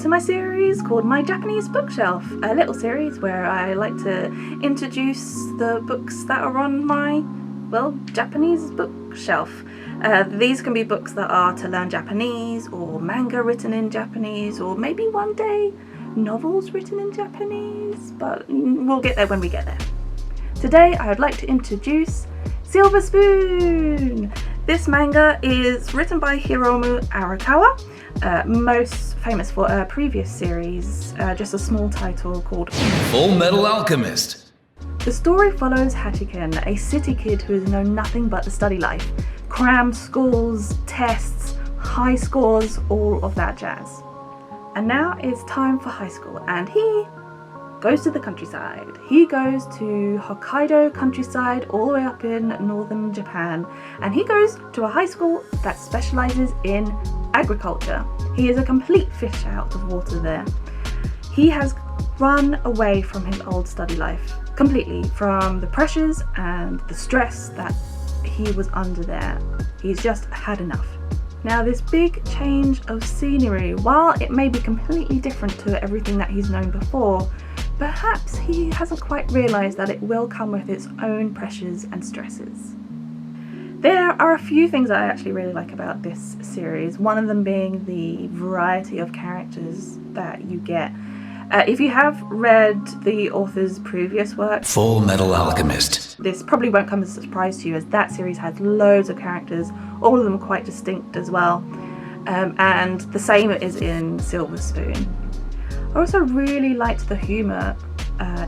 to my series called My Japanese Bookshelf, a little series where I like to introduce the books that are on my, Japanese bookshelf. These can be books that are to learn Japanese, or manga written in Japanese, or maybe one day novels written in Japanese, but we'll get there when we get there. Today I would like to introduce Silver Spoon! This manga is written by Hiromu Arakawa, most famous for a previous series, just a small title called Full Metal Alchemist. The story follows Hachiken, a city kid who has known nothing but the study life. Cram schools, tests, high scores, all of that jazz. And now it's time for high school, and he goes to the countryside. He goes to Hokkaido countryside, all the way up in northern Japan, and he goes to a high school that specializes in agriculture. He is a complete fish out of water there. He has run away from his old study life completely, from the pressures and the stress that he was under there. He's just had enough. Now, this big change of scenery, while it may be completely different to everything that he's known before, perhaps he hasn't quite realised that it will come with its own pressures and stresses. There are a few things I actually really like about this series, one of them being the variety of characters that you get. If you have read the author's previous work, Full Metal Alchemist, this probably won't come as a surprise to you, as that series has loads of characters, all of them quite distinct as well. And the same is in Silver Spoon. I also really liked the humour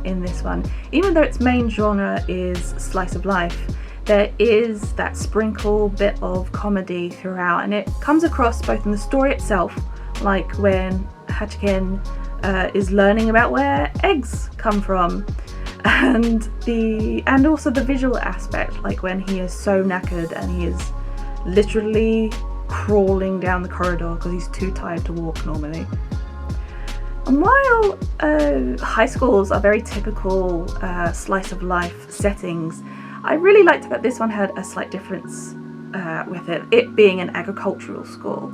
in this one. Even though its main genre is slice of life, there is that sprinkle bit of comedy throughout, and it comes across both in the story itself, like when Hachiken is learning about where eggs come from, and also the visual aspect, like when he is so knackered and he is literally crawling down the corridor because he's too tired to walk normally. And while high schools are very typical slice of life settings, I really liked that this one had a slight difference with it being an agricultural school.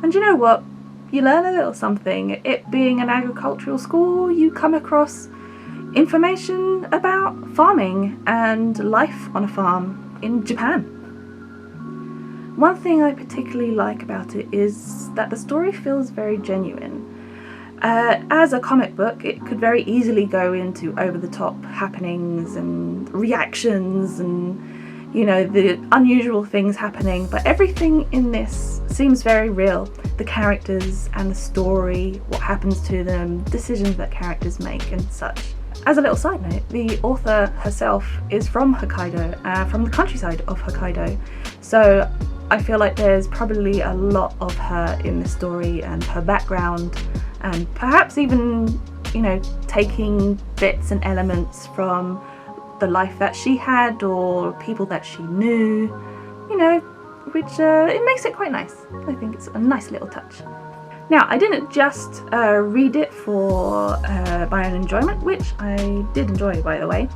And you know what? You learn a little something. It being an agricultural school, you come across information about farming and life on a farm in Japan. One thing I particularly like about it is that the story feels very genuine. As a comic book, it could very easily go into over-the-top happenings and reactions and, the unusual things happening, but everything in this seems very real. The characters and the story, what happens to them, decisions that characters make and such. As a little side note, the author herself is from Hokkaido, from the countryside of Hokkaido, so I feel like there's probably a lot of her in the story and her background, and perhaps even, taking bits and elements from the life that she had or people that she knew, which it makes it quite nice. I think it's a nice little touch. Now, I didn't just read it for my own enjoyment, which I did enjoy, by the way.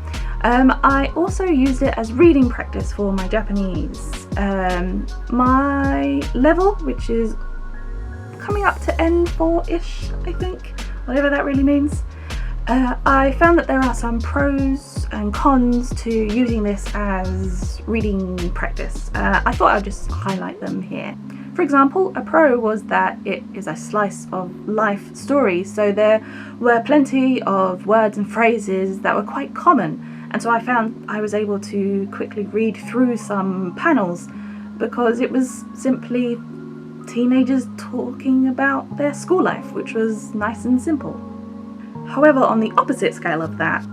I also used it as reading practice for my Japanese. My level, which is coming up to N4-ish, I think, whatever that really means. I found that there are some pros and cons to using this as reading practice. I thought I'd just highlight them here. For example, a pro was that it is a slice of life story, so there were plenty of words and phrases that were quite common, and so I found I was able to quickly read through some panels because it was simply teenagers talking about their school life, which was nice and simple. However, on the opposite scale of that,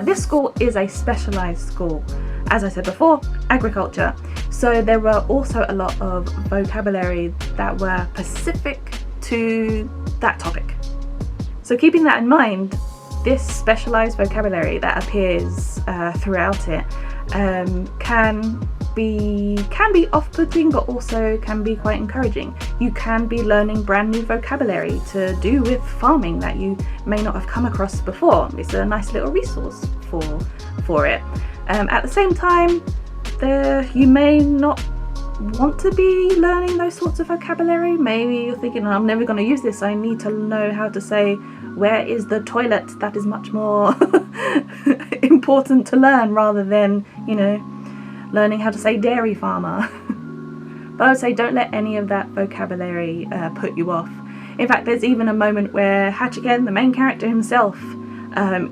this school is a specialised school. As I said before, agriculture. So there were also a lot of vocabulary that were specific to that topic. So keeping that in mind, this specialised vocabulary that appears throughout it can be off-putting, but also can be quite encouraging. You can be learning brand new vocabulary to do with farming that you may not have come across before. It's a nice little resource for it. At the same time, you may not want to be learning those sorts of vocabulary. Maybe you're thinking, I'm never going to use this, I need to know how to say where is the toilet. That is much more important to learn rather than, you know, learning how to say dairy farmer. But I would say don't let any of that vocabulary put you off. In fact, there's even a moment where Hachiken, the main character himself,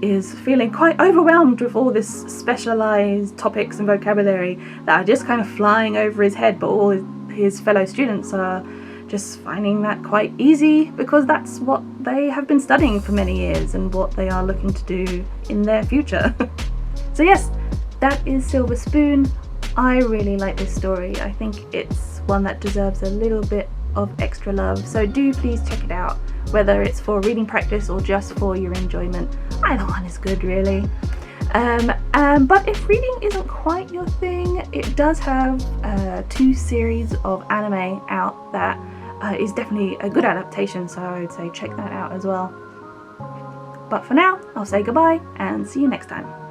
is feeling quite overwhelmed with all this specialised topics and vocabulary that are just kind of flying over his head, but all his fellow students are just finding that quite easy because that's what they have been studying for many years and what they are looking to do in their future. So yes, that is Silver Spoon. I really like this story. I think it's one that deserves a little bit of extra love, so do please check it out, whether it's for reading practice or just for your enjoyment. Either one is good, really. But if reading isn't quite your thing, it does have 2 series of anime out that is definitely a good adaptation, so I would say check that out as well. But for now, I'll say goodbye and see you next time.